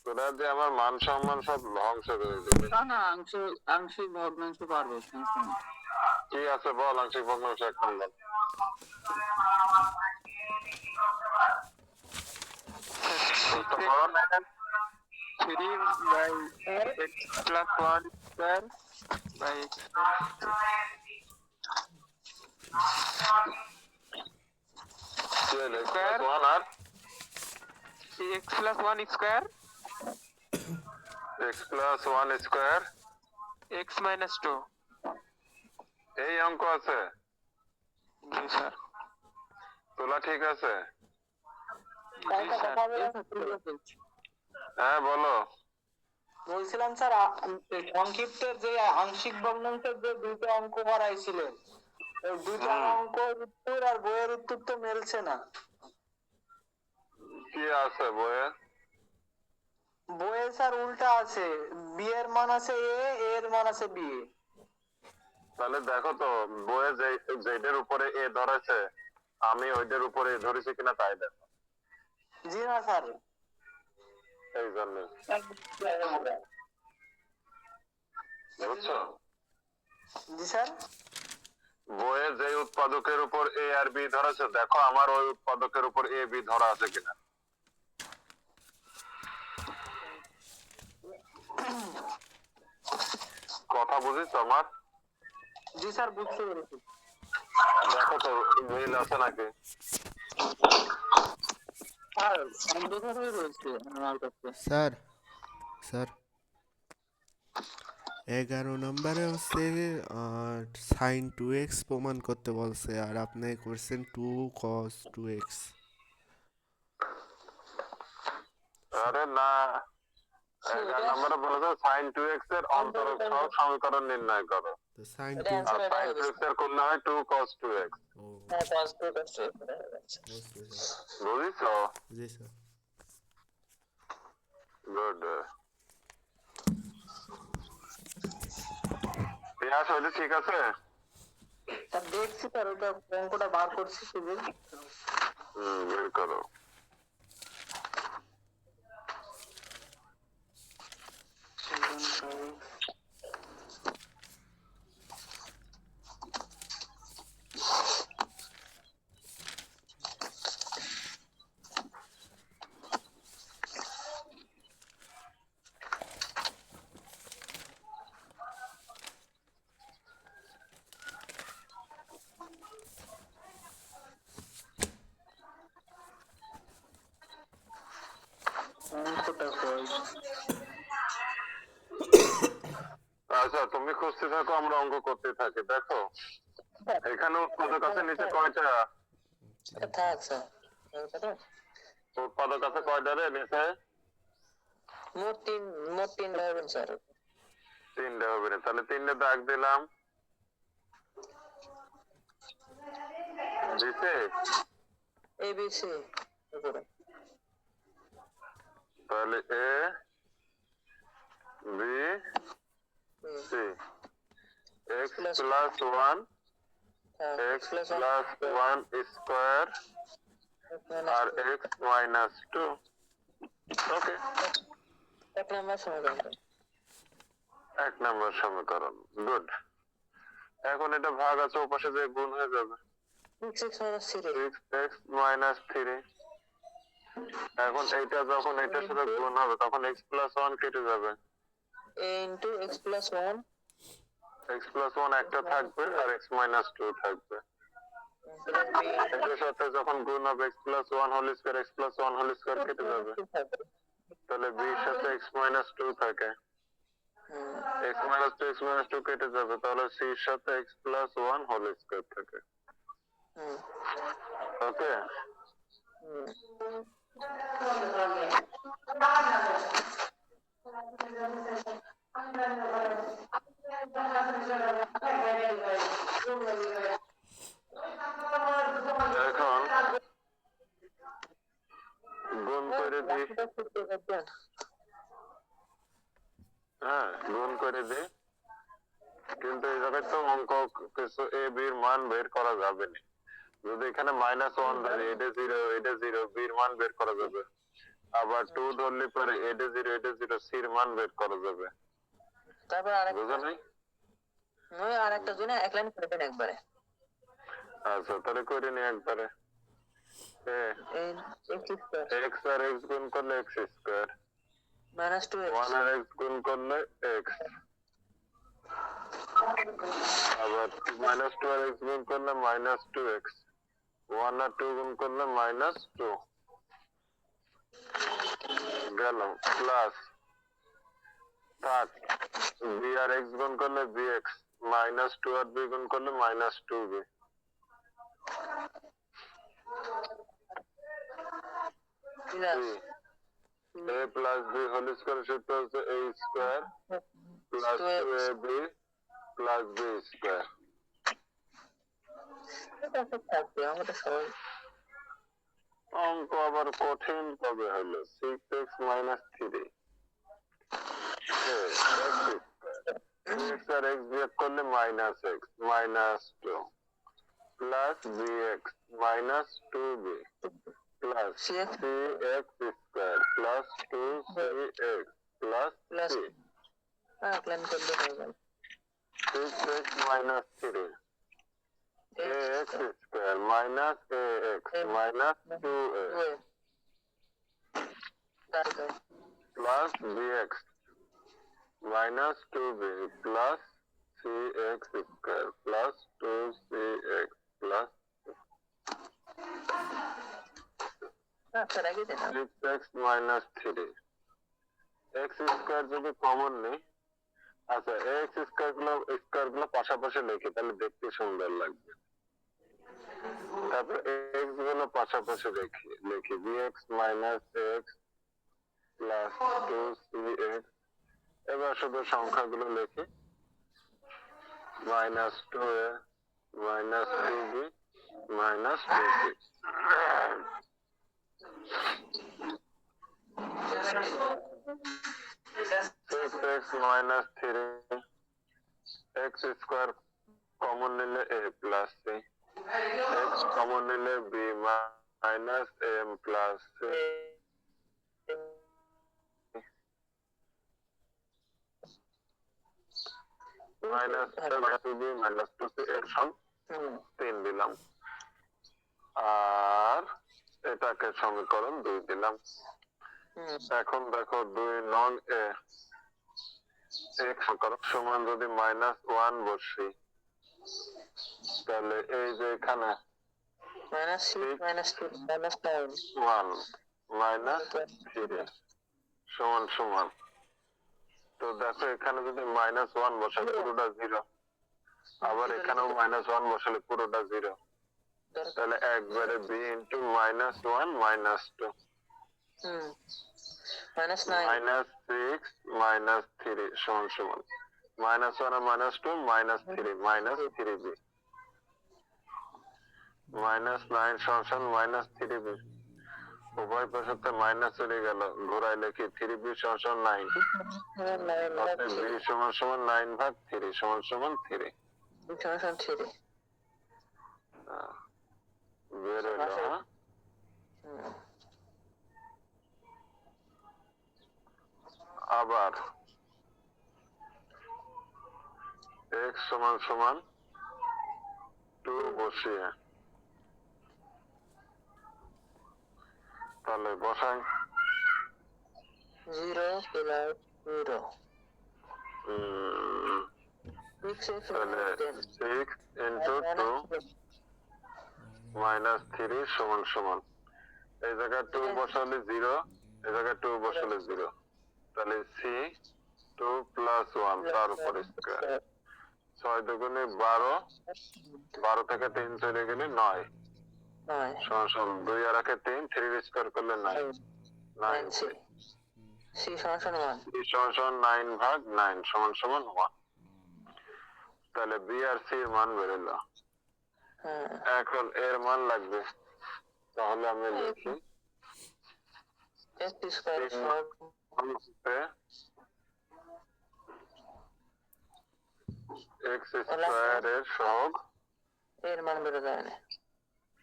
তোরা যে আমার মান সম্মান সব ধ্বংস করে দিবি। না না, আংশিক ভগ্নাংশ পারবো, সমস্যা নেই। কি আছে বল, আংশিক ভগ্নাংশ এক নম্বর। Three by x plus one square by x square আর x plus one square x plus one square x minus two. এই অঙ্ক আছে? জি স্যার। তোলা ঠিক আছে? জি স্যার। হ্যাঁ বলো। বলছিলাম স্যার, সংক্ষিপ্তের যে আংশিক ভগ্নাংশের যে দুটো অঙ্ক করাইছিলেন, ওই দুটো অঙ্ক উত্তর আর বইয়ের উত্তর তো মেলছে না। কি আছে বইয়ে? বইয়ে স্যার উল্টা আছে, বি এর মান আছে এ, এর মান আছে বি। তাহলে দেখো তো বইয়ে যেটার উপরে এ ধরেছে আমি ওইটার উপরে এ ধরেছি কিনা তাই দেখো। জি না স্যার। এই জন্য বুঝছো? জি স্যার। বইয়ে যে উৎপাদকের উপর এ আর বি ধরেছে দেখো আমার ওই উৎপাদকের উপর এ বি ধরা আছে কিনা। কথা বুঝিস আমার? জি স্যার, বুঝতে পেরেছি। দেখো তো মিল আছে নাকি। স্যার স্যার 11 নম্বরে হচ্ছে সাইন 2x প্রমাণ করতে বলছে, আর আপনি করছেন 2 cos 2x। আরে না, 11 নম্বরে বলেছে সাইন 2x এর অন্তরক সহগ সমীকরণ নির্ণয় করো। তো সাইন আর 2 সাইন 2x এর করলে হয় 2 cos 2x। ও বুঝিছো? জি স্যার। গুড। পিয়াস হইলে ঠিক আছে? স্যার দেখছি স্যার, ওটা অঙ্কটা বার করছি শুধু। বের করো। আচ্ছা তুমি খুঁজতে থাকো, আমরা অঙ্ক করতে থাকি। দেখো এখানে উৎপাদক আছে নিচে কয়টা? উৎপাদক আছে কয়টা রে নিচে? মোট তিনটা হবে স্যার। 3টে হবে না, তাহলে 3টে দাগ দিলাম। দিছে? এবিসি তাহলে A B C x plus 1 x plus 1 square আর x মাইনাস 2। ওকে, 1 নম্বর সমীকরণ। 1 নম্বর সমীকরণ। গুড। এখন এটা ভাগ আছে, ওপাশে যে গুণ হয়ে যাবে 6x মাইনাস 3। এখন এইটা যখন এটার সাথে গুণ হবে তখন x প্লাস 1 কেটে যাবে। a into x plus 1। x plus 1 একটা থাকবে আর x মাইনাস 2 থাকবে। এটার সাথে যখন গুণ হবে x plus 1 whole square x plus 1 whole square কেটে যাবে। তাহলে b এর সাথে x মাইনাস 2 থাকে। x মাইনাস 2 x মাইনাস 2 কেটে যাবে, তাহলে c এর সাথে x প্লাস 1 হোল স্কয়ার থাকে। ওকে। এখন গুণ করে দিই। হ্যাঁ গুণ করে দিই, কিন্তু এই জায়গায় তো অঙ্ক কিছু এ বি এর মান বের করা যাবে না। যদি এখানে -1 ধরি, এটা 0 এটা 0, বি এর মান বের করা যাবে। আবার 2 ধরলে পরে এটা 0 সি এর মান বের করা যাবে। তারপর আরেকটা বুঝো নাই? ওই আরেকটা জন্য এক লাইন করে দেন একবারে আচ্ছা তাহলে করে নি একবারে। এই x স্কয়ার x আর x গুণ করলে x স্কয়ার, মাইনাস 2x 1 আর x গুণ করলে x, আবার মাইনাস 2 আর x গুণ করলে মাইনাস 2x, 1 আর 2 গুণ করলে মাইনাস 2 গেল, প্লাস থার্ড b আর x গুণ করলে bx, মাইনাস 2 আর b গুণ করলে minus 2b, plus a plus b whole square সূত্র হচ্ছে a square plus 2ab plus b square. এটা তো থাকবে আমাদের সবাই অঙ্ক আবার কঠিন কবে হলো? 6x মাইনাস 3 x আর x বিয়োগ করলে minus x minus 2 plus bx minus 2b plus CX cx square plus 2cx plus plus 3 এক লাইন করলে হয়ে গেল 6x minus 3 ax square minus ax minus 2x তারপর plus bx minus 2b plus cx square plus 2cx plus আচ্ছা রেখে দেন 6x minus 3 x square যদি common নেই, আচ্ছা x স্কয়ার গুলো পাশাপাশি লিখি তাহলে দেখতে সুন্দর লাগবে। তারপর x গুলো পাশাপাশি লিখি bx minus x plus 2cx, এবার শুধু সংখ্যাগুলো লিখি minus 2a minus 2b minus 2c, 6x minus 3 x square common নিলে a plus c, x common নিলে b minus m plus c minus 2b minus 2c এর সমান 3 দিলাম, আর এটাকে সমীকরণ 2 দিলাম। এখন দেখো 2 নং এ x সমীকরণ সমান যদি মাইনাস 1 বসি তাহলে এই যে এখানে মাইনাস 6 মাইনাস 2 মাইনাস 9 1 মাইনাস 3 সমান সমান, তো দেখো এখানে যদি মাইনাস 1 বসালে পুরোটা 0, আবার এখানেও মাইনাস 1 বসালে পুরোটা 0, তাহলে একবারে b into minus 1 minus 2 minus 9 minus 6 minus 3 সমান সমান মাইনাস 1 আর minus 2 minus 3 minus 3b minus 9 সমান সমান মাইনাস 3b, উভয় পাশে মাইনাস চলে গেল, ঘোরায় লিখি 3b সমান সমান 9, অর্থাৎ b সমান সমান 9 ভাগ 3 সমান সমান 3 সমান 3 বের হলো। হ্যাঁ আবার x সমান সমান 2 বসিয়ে তাহলে বসাই 0 প্লাস 0 তাহলে 6 ইন্টু 2 মাইনাস 3 সমান সমান, এই জায়গায় 2 বসালে 0, এই জায়গায় 2 বসালে 0, তাহলে c 2 প্লাস 1 তার উপর স্কয়ার, 6 দুগুণে 12, 12 থেকে 3 চলে গেলে 9 সমান সমান 2 আর 3 3 স্কয়ার করলে 9 9c, c সমান সমান 1 c সমান সমান 9 ভাগ 9 সমান সমান 1, তাহলে b আর c এর মান বেরোলো। এখন এর মান লাগবে, তাহলে আমি লিখি x স্কয়ার x স্কয়ার এর সহগ এর মান বের যায় না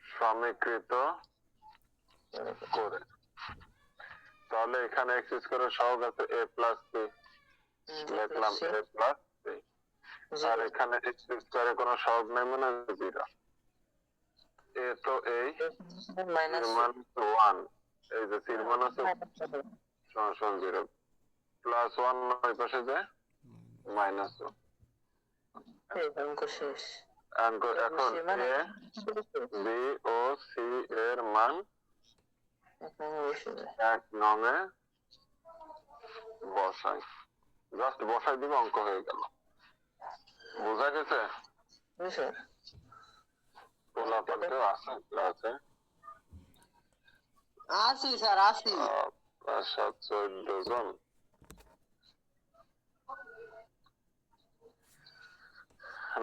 সমীকৃত করে তাহলে এখানে এক্স স্কোয়ারের সহগ আছে এ প্লাস সি, লিখলাম এ প্লাস সি। আর এখানে এক্স স্কোয়ারে কোনো সহগ নেই মানে 0। এ তো এই মাইনাস মান 1, এই যে সির মান আছে সমান 0, প্লাস 1 ওই পাশে যায় -1। অঙ্ক শেষ। এখন এ বি ও সি এর মান এখন বসে যায়। 1 নং এ বসাই, জাস্ট বসাই দিব, অঙ্ক হয়ে গেল। বোঝা গেছে? জি স্যার। পোলাপানকেও আছে ক্লাসে? আসি স্যার, আসি। 14 জন।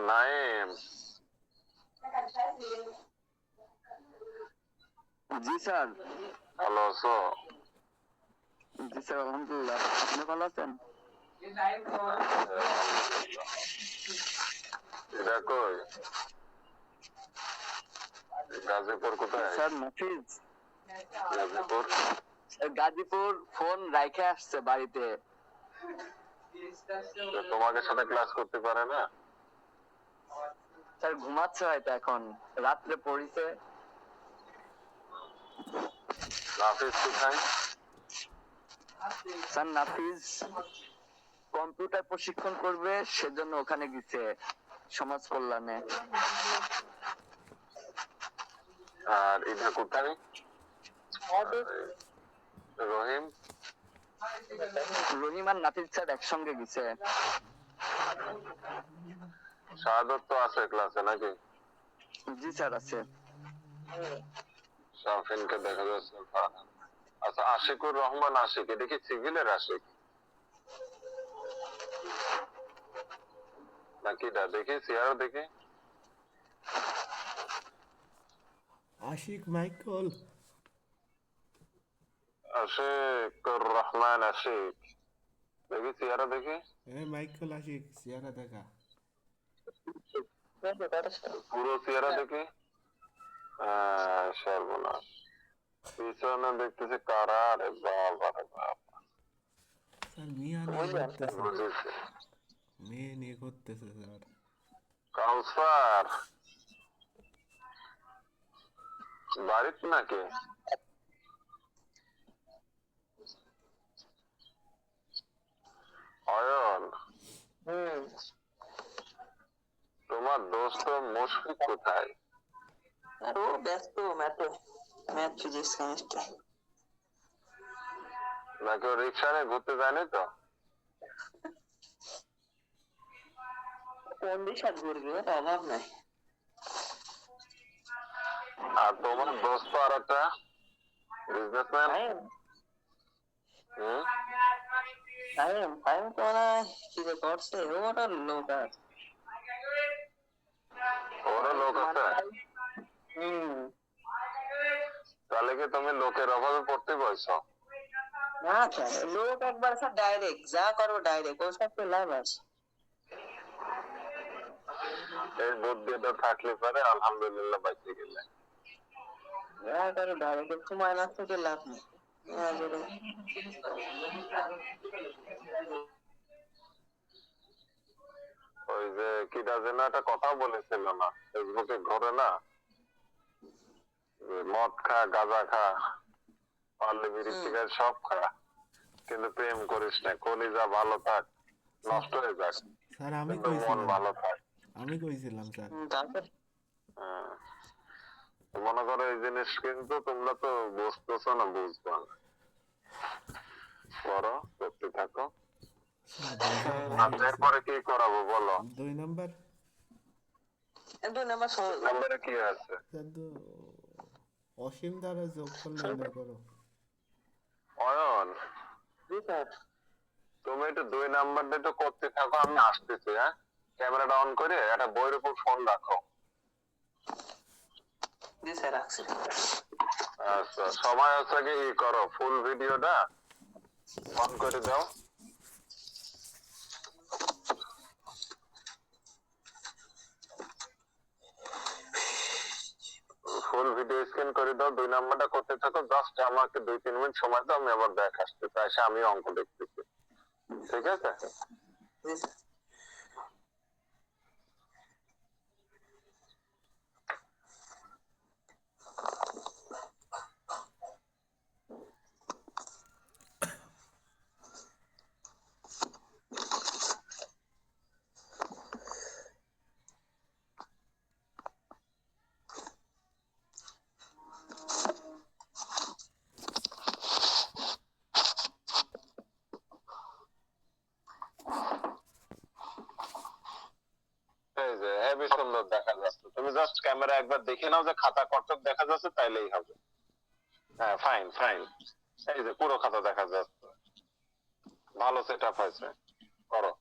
নাইম, জি স্যার। ভালো আছো? জি স্যার, আলহামদুলিল্লাহ। আপনি ভালো আছেন? এটা কই? গাজীপুর কোথায়? স্যার নাফিজ, গাজীপুর। গাজীপুর ফোন রাইখে আসছে বাড়িতে। তো তোমাকে সাথে ক্লাস করতে পারে না? স্যার ঘুমাচ্ছে হয়তো এখন, রাত্রে পড়িছে। নাফিস কোথায়? স্যার নাফিজ কম্পিউটার প্রশিক্ষণ করবে, সেজন্য ওখানে গেছে সমাজ কল্যাণে। আর ইধা কোথায়? রহিম? রহিম আর নাফিজ স্যার একসঙ্গে গেছে। শাহাদত তো আছে ক্লাসে নাকি? জি স্যার আছে। শাফিনকে দেখা যাচ্ছে। আচ্ছা, আশিকুর রহমান আশিক, এটা কি সিভিলের আশিক নাকি? দেখি চেহারা দেখি। আশিক মাইকেল। আশিকুর রহমান আশিক, দেখি চেহারা দেখি। মাইকেল আশিক চেহারা দেখা। পুরো চেহারা দেখি। সর্বনাশ, পিছনে দেখতেছি কারা রে বাবা রে বাবা। স্যার মিয়া নিয়ে করতেছে, বুঝেছি। মেয়ে নিয়ে করতেছে স্যার। কাউসার বাড়িত নাকি? অয়ন, তোমার দোস্ত মুশফিক কোথায়? আর ও ব্যস্ত ম্যাথ ফিজিক্স কেমিস্ট্রি। নাকি ও রিক্সা নিয়ে ঘুরতে যায়নি তো? কোন দিশা ঘুরবে, ওর অভাব নাই। আর তোমার দোস্ত আর একটা বিজনেসম্যান? টাইম তো মনে হয় কি যে করছে, ওটা লোক আছে। ওরও লোক আছে? তাহলে কি তুমি লোকের অভাবে পড়তে বলছো? না স্যার, লোক একবার স্যার ডাইরেক্ট যা করবো ডাইরেক্ট, ওর সাথে লাভ আছে। এই বুদ্ধিটা থাকলে পারে আলহামদুলিল্লাহ বাইতে গেলে। যা করো ডাইরেক্ট, একটু মাইনাস থেকে লাভ নেই। ওই যে কিটা যেন একটা কথা বলেছিল না, ফেসবুকে ঘরে না, যে মদ খা, গাঁজা খা, পারলে বিড়ি সিগারেট সব খা, কিন্তু প্রেম করিস না, কলিজা ভালো থাক, নষ্ট হয়ে যাক, স্যার আমি কিন্তু মন কইছিলাম, ভালো থাক। স্যার। তারপর হ্যাঁ। মনে করো এই জিনিস কিন্তু তোমরা তো বুঝতেছো না, বুঝবা না। করো, করতে থাকো। এরপরে কি করাবো বলো? 2 নাম্বার। 2 নাম্বার সহজ। নাম্বারে কি আছে? স্যার তো অসীম দ্বারা যোগফল নির্ণয় করো। অয়ন, জি স্যার। তুমি একটু 2 নাম্বারটা একটু করতে থাকো, আমি আসতেছি। হ্যাঁ, ক্যামেরাটা অন করে একটা বইয়ের উপর ফোন রাখো। জি স্যার, রাখছি। আচ্ছা, সবাই হচ্ছে কি করো, ফুল ভিডিওটা অন করে দাও। ফুল ফুল ভিডিও স্ক্যান করে দাও, 2 নাম্বারটা করতে থাকো, জাস্ট আমাকে 2-3 মিনিট সময় দাও, আমি আবার ব্যাক আসতে চাই, এসে আমি অঙ্ক দেখতেছি, ঠিক আছে? জি স্যার। এই যে হেভি সুন্দর দেখা যাচ্ছে, তুমি জাস্ট ক্যামেরা একবার দেখে নাও যে খাতা কতটুক দেখা যাচ্ছে, তাইলেই হবে। হ্যাঁ, ফাইন ফাইন, এই যে পুরো খাতা দেখা যাচ্ছে, ভালো সেটআপ হয়েছে, করো।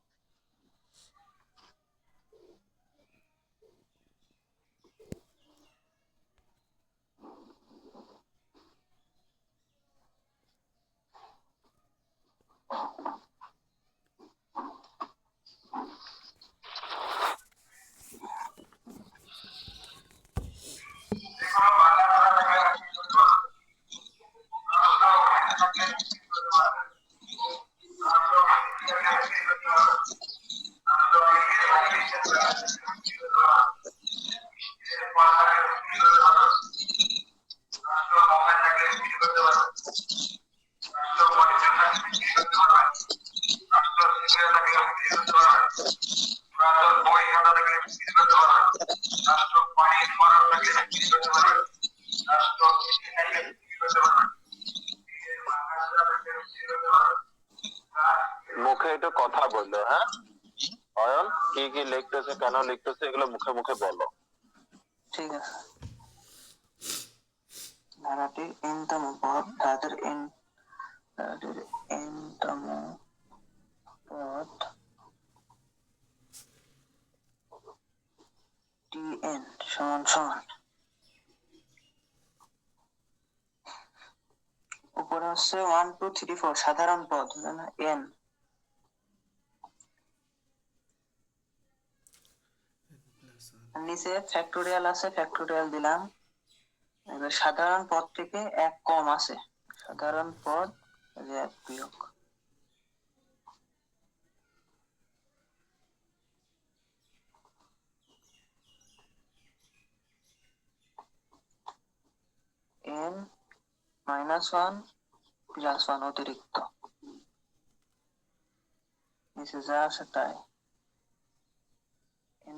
মুখে একটু কথা বললো, হ্যাঁ অয়ন, কি কি লিখতেছে, কেন লিখতেছে, এগুলো মুখে মুখে বলো। ঠিক আছে। ধারাটির n তম পদ, ধারাটির n তম পদ tn সমান সমান, উপরে হচ্ছে 1 2 3 4 সাধারণ পদ মানে n, নিচে ফ্যাক্টোরিয়াল আছে, ফ্যাক্টোরিয়াল দিলাম। এবার সাধারণ পদ থেকে এক কম আছে, সাধারণ পদ এই যে 1 বিয়োগ, n -1 +1 অতিরিক্ত, নিচে যা আছে তাই,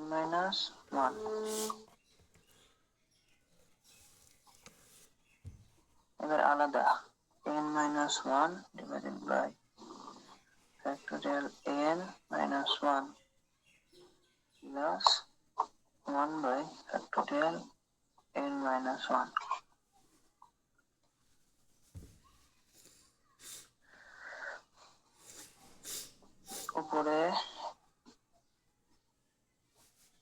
n -1। এবার আলাদা, n -1 divided by factorial n -1 plus 1 by factorial n -1। উপরে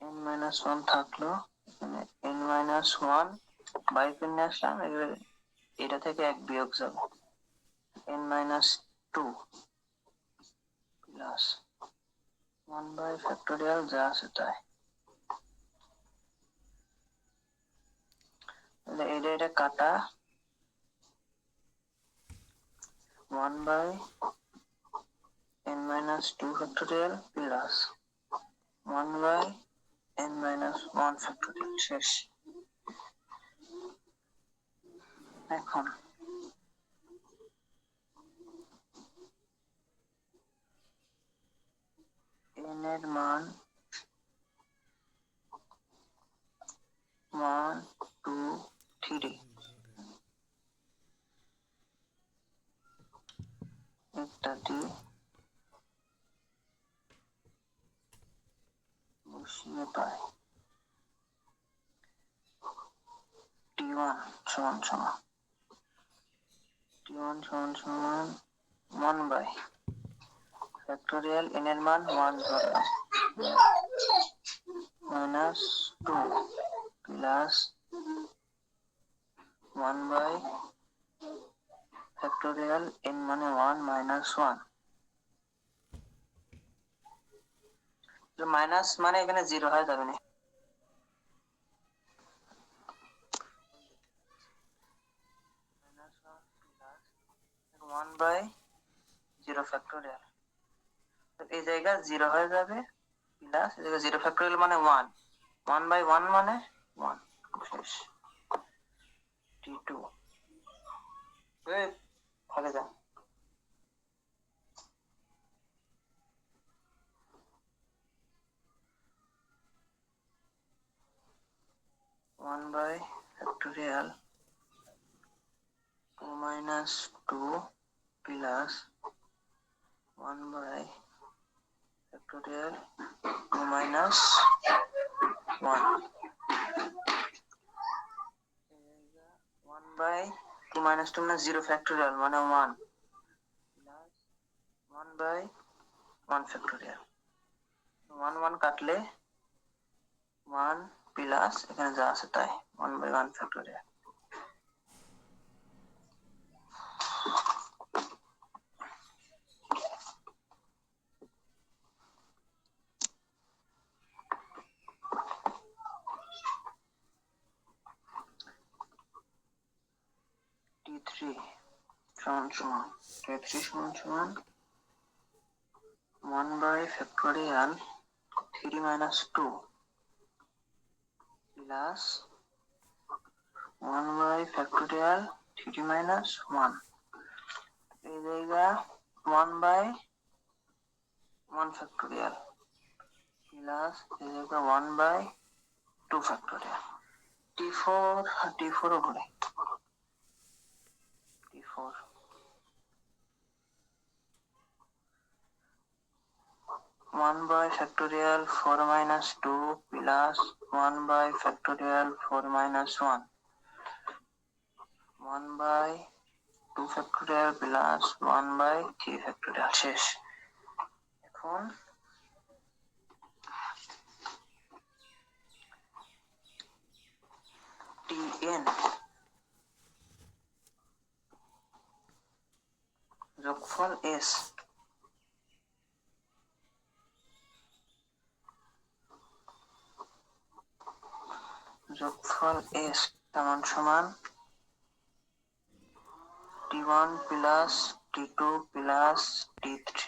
n -1 থাকলো, এখানে n -1 বাই করে নিয়ে আসলাম, এবার এটা থেকে 1 বিয়োগ যাবে, n -2 প্লাস 1 বাই ফ্যাক্টোরিয়াল যা আছে তাই, তাহলে এটা কাটা, 1 by n -2 factorial plus 1 by n -1 factorial, শেষ। এখন n এর মান 1 2 3, ইত্যাদি বসিয়ে পাই t1 সমান সমান, t1 সমান সমান 1 বাই ফ্যাক্টোরিয়াল n এর মান 1 ধরলাম, -2 প্লাস 1 বাই ফ্যাক্টোরিয়াল n মানে 1 -1, মাইনাস মানে এখানে 0 হয়ে যাবে না, 1/0 ফ্যাক্টোরিয়াল। তো এই জায়গা 0 হয়ে যাবে, প্লাস এই জায়গা 0 ফ্যাক্টোরিয়াল মানে 1, 1/1 মানে 1, শেষ। t2 ভাগে যা। 1 factorial 2 minus 2 plus 1 factorial 2 minus 1. 1/2 minus 2 minus 0 factorial মানে 1 plus 1/1 factorial. 1 1 কাটলে 1 প্লাস এখানে যা আছে তাই 1/1 factorial. t3 সমান 1 factorial 3 minus 2 plus 1 factorial 3 minus 1. এই জায়গা 1/1 factorial plus এই জায়গা 1/2 factorial. t4 উপরে t4 1/factorial 4 minus 2 plus 1/factorial 4 minus 1. 1/2 factorial plus 1/3 factorial শেষ। এখন tn যোগফল s সমান t1 plus t2 plus t3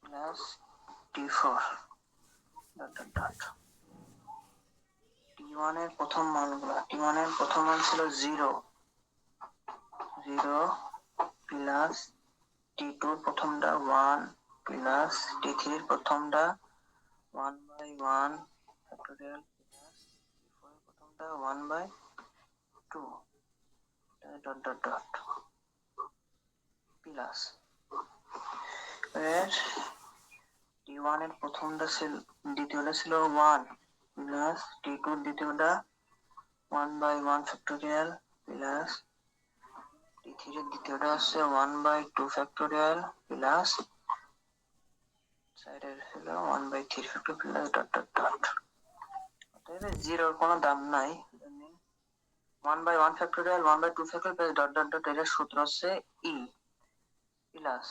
plus t4 t1 এর প্রথম মানগুলো, t1 এর প্রথম মান ছিল 0 প্লাস t2 এর প্রথমটা 1 প্লাস t3 এর প্রথমটা 1/1 ফ্যাক্টোরিয়াল প্লাস t4 এর প্রথমটা 1/2 ডট ডট ডট প্লাস এর t1 এর প্রথমটা ছিল, দ্বিতীয়টা ছিল 1 প্লাস t2 এর দ্বিতীয়টা 1/1 ফ্যাক্টোরিয়াল প্লাস t3 এর দ্বিতীয়টা আছে 1/2 ফ্যাক্টোরিয়াল প্লাস সাইডের ছিল 1/3 factorial plus dot dot dot. অতএব জিরোর কোনো দাম নাই। 1/1 factorial 1/2 factorial plus dot dot dot, এর সূত্র হচ্ছে e plus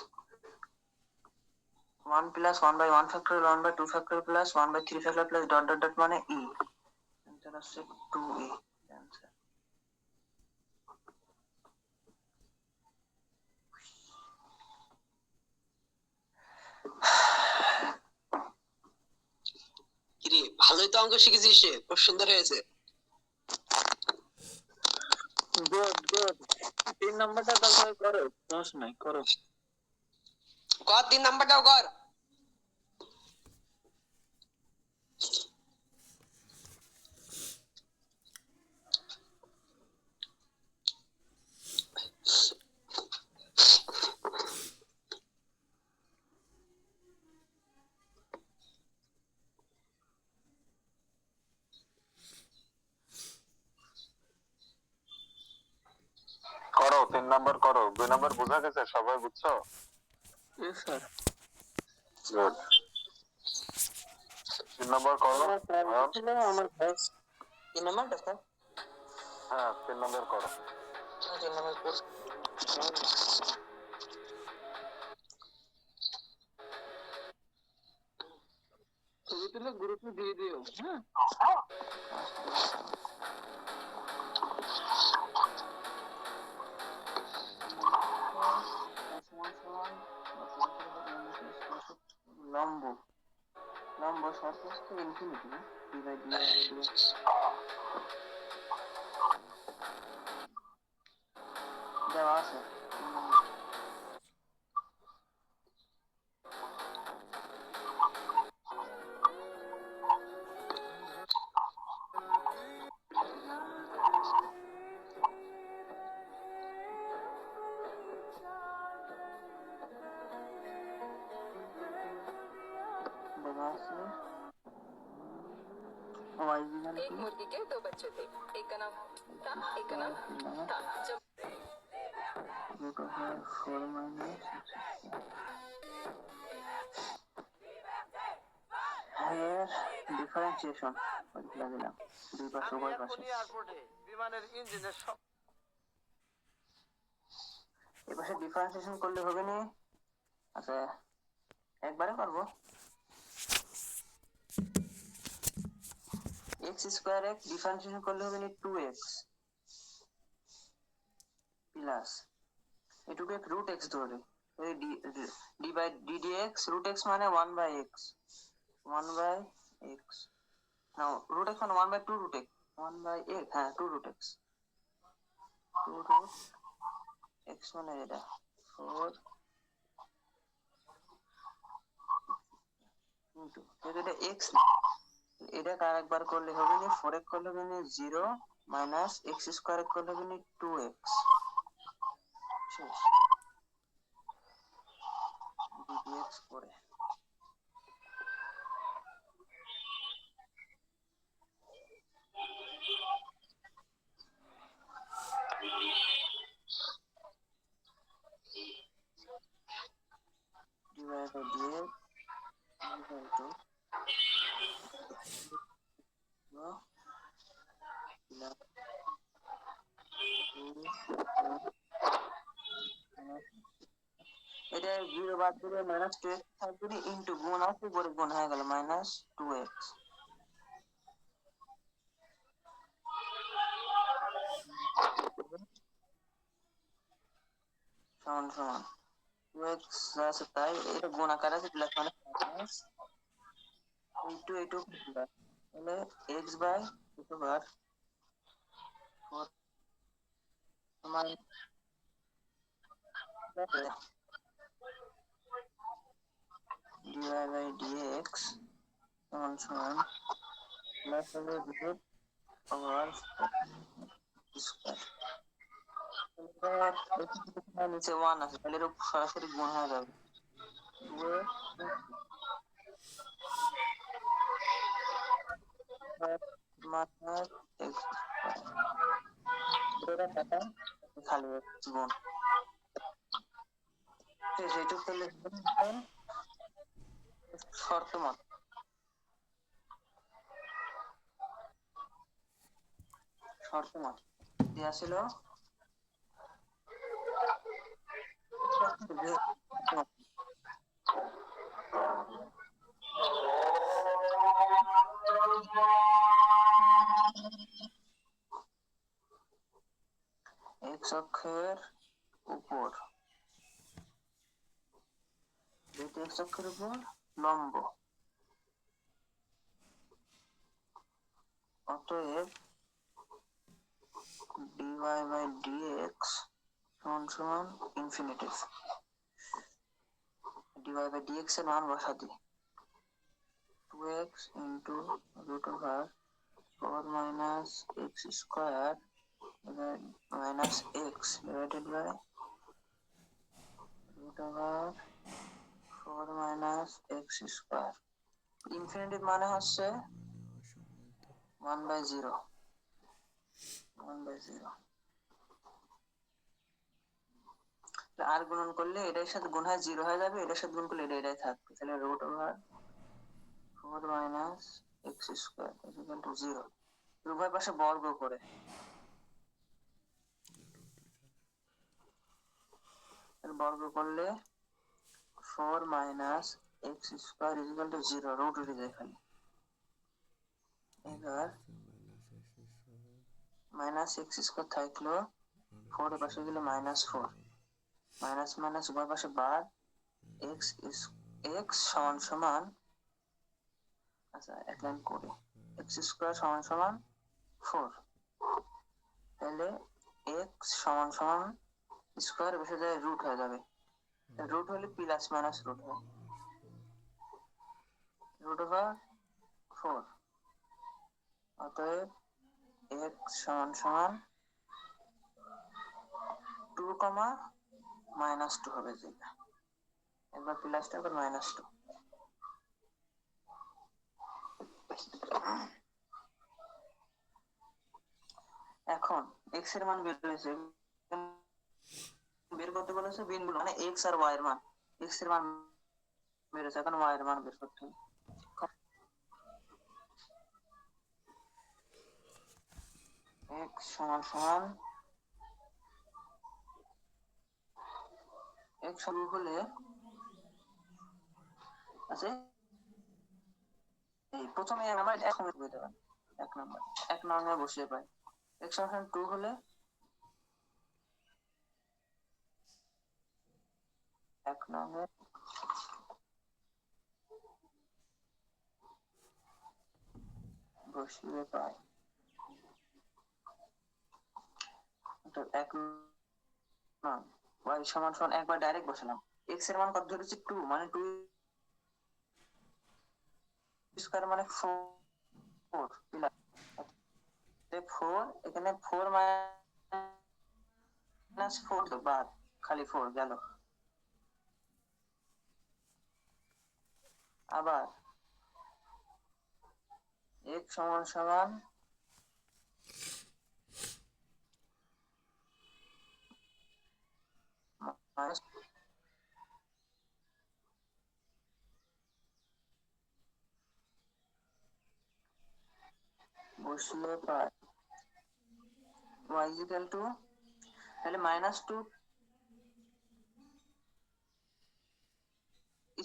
1 plus 1/1 factorial 1/2 factorial plus 1/3 factorial plus dot dot dot মানে e। অ্যান্সার হচ্ছে 2e। অ্যান্সার কিরে ভালোই তো অঙ্ক শিখেছিস রে, খুব সুন্দর হয়েছে। Good good. 3 নাম্বারটা তাহলে করো, সমস্যা নাই, করো। কর 3 নাম্বারটাও কর। করো 3 নাম্বার করো, 2 নাম্বার বোঝা গেছে, সবাই বুঝছো? Yes sir. গুড। 3 নাম্বার করো। আমার ভাই 3 নাম্বারটা স্যার, হ্যাঁ 3 নাম্বার করো। 3 নাম্বার কোর্স ছবি তুলে গ্রুপে দিয়ে দিও। হ্যাঁ লম্ব লম্ব সর্বোচ্চ ইনফিনিটি না দেওয়া আছে দেওয়া আছে y इक्वल एक मुर्गी के 2 बच्चे थे एक का नाम था एक का नाम था जब root over 4 minus here differentiation লিখে দিলাম দুই পাশে উভয় পাশে এই পাশে ডিফারেন্সিয়েশন করলে হবে না আচ্ছা একবারে করব x স্কয়ার x ডিফারেন্সিয়েশন করলে হবে না 2x প্লাস এটুকু এক রুট x ধরে এই d by ddx root x মানে 1 by x 1 by x now root x মানে 1 by 2 root x 1 by x হ্যাঁ 2 রুট x 2 রুট x মানে এটা 4 ইনটু এটা x না এটা আরেকবার করলে হবে না 4x করলে হবে না 0 মাইনাস x স্কয়ার করলে হবে না 2x শেষ dx করে divided by dx equal to no plus 2 এটা 0 বাদ দিলে মাইনাস 2x থাকবে ইনটু গুণ আছে পরে গুণ হয়ে গেল মাইনাস 2x সমান সমান 2x আছে তাই এটা গুণ আকার আছে প্লাস মানে মাইনাস ইনটু এটু প্লাস তাহলে x বাই দুটো বার 4 সমান dy by dx সমান সমান প্লাস হবে রুট ওভার স্কয়ার নিচে 1 আছে তাহলে এর সরাসরি গুণ হয়ে যাবে 2 মাইনাস x এটা কাটা খালি গুণ সেটুকু করলে শর্ত মত দেওয়া ছিল x অক্ষের উপর যেহেতু x অক্ষের উপর লম্ব অতএব dy by dx সমান সমান ইনফিনিটিভ dy by dx এর মান বসা দিই 2x into root over 4 minus x square minus x divided by root over 4 minus x square infinitive মানে হচ্ছে 1 by 0 আর গুণন করলে এটার সাথে গুণ হয় 0 হয়ে যাবে এটার সাথে গুণ করলে এটাই থাকবে তাহলে root over 4 minus x square equal to 0 উভয় পাশে বর্গ করে এর বর্গ করলে 4 minus x square equal to 0 root উঠে যায় খালি এবার মাইনাস x স্কয়ার থাকলো 4 এর পাশে গেলে মাইনাস 4 মাইনাস মাইনাস উভয় পাশে বাদ x এক্স সমান সমান, আচ্ছা এক লাইন করে, এক্স স্কোয়ার সমান সমান 4, তাহলে এক্স সমান সমান স্কোয়ার বসে যায় রুট হয়ে যাবে, রুট হলে প্লাস মাইনাস রুট হয়, রুট ওভার 4, অতএব এক্স সমান সমান 2 কমা -2 হবে, যেটা একবার প্লাসটা একবার -2। এখন এক্স এর মান বের হয়েছে, বের করতে বলেছে বিন্দু মানে এক্স আর ওয়াই এর মান, এক্স এর মান বের হয়েছে, এখন ওয়াই এর মান বের করতে হবে। এক্স সমান সমান এক্স শুরু হলে, আচ্ছা এই প্রথমে আমরা এক নম্বর বইতে পারি, এক নম্বর বসিয়ে পাই, এক্স সমান 2 হলে এক নম্বর বসিয়ে পাই, তো এক নং ওয়াই সমান সমান একবার ডাইরেক্ট বসালাম, এক্স এর মান কত ধরেছি 2, মানে 2 স্কয়ার মানে 4, 4 এখানে 4 মাইনাস 4 তো বাদ, খালি 4 গেল, আবার x সমান সমান মাইনাস, বসিয়ে পাই y ইকুয়াল টু, তাহলে -2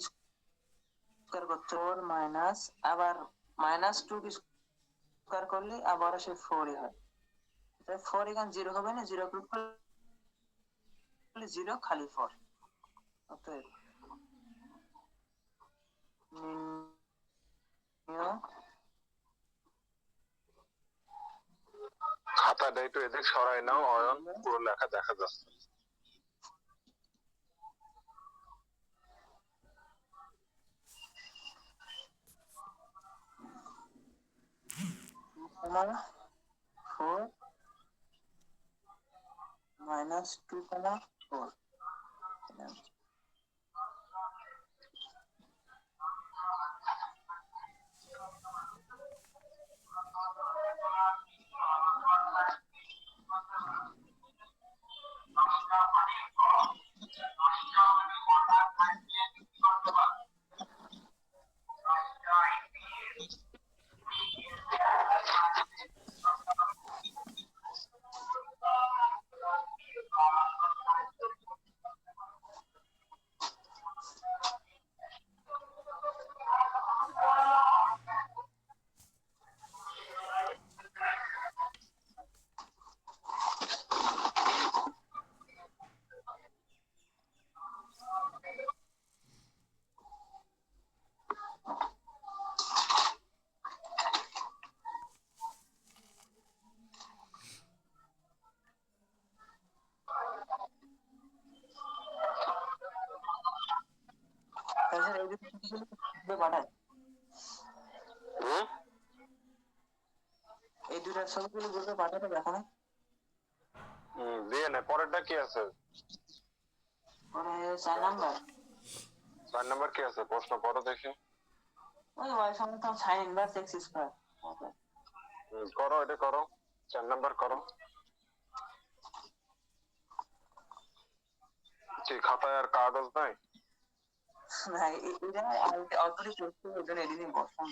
স্কয়ার করতে 4 মাইনাস, আবার -2 স্কয়ার করলে আবার সে 4 ই হয়, তাই 4 এখানে 0 হবে না, 0 প্রুফ করলে 0 খালি 4, অতএব খাতাটা একটু এদিক সরাই নাও অয়ন, পুরো লেখা দেখা যাচ্ছে। -4 -2, 4, তাহলে এই দুটো বাড়ায়, এই দুটার ছবিগুলো গ্রুপে পাঠাতে দেখো না, দিয়ে নে, পরেরটা কি আছে? পরে 4 নাম্বার 4 নাম্বার কি আছে প্রশ্ন পড়ো দেখি। ওই y সমান sin ইনভার্স x স্কয়ার, করো, এটা করো, 4 নাম্বার করো। কি খাতায় আর কাগজ নাই? না এটা অলরেডি করতে, ওই জন্য এডিটিং করতাম।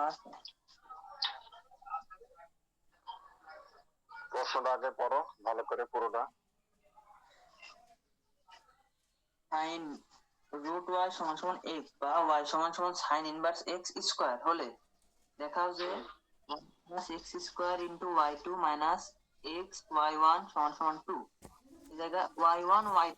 আছে। প্রশ্নটা আগে পড়ো ভালো করে পুরোটা। সাইন রুট ওয়াই সমান সমান এক্স বা ওয়াই সমান সমান সাইন ইনভার্স এক্স স্কোয়ার হলে দেখাও যে minus x square into y two minus x y one সমান সমান টু। এই জায়গায় ওয়াই ওয়ান ওয়াই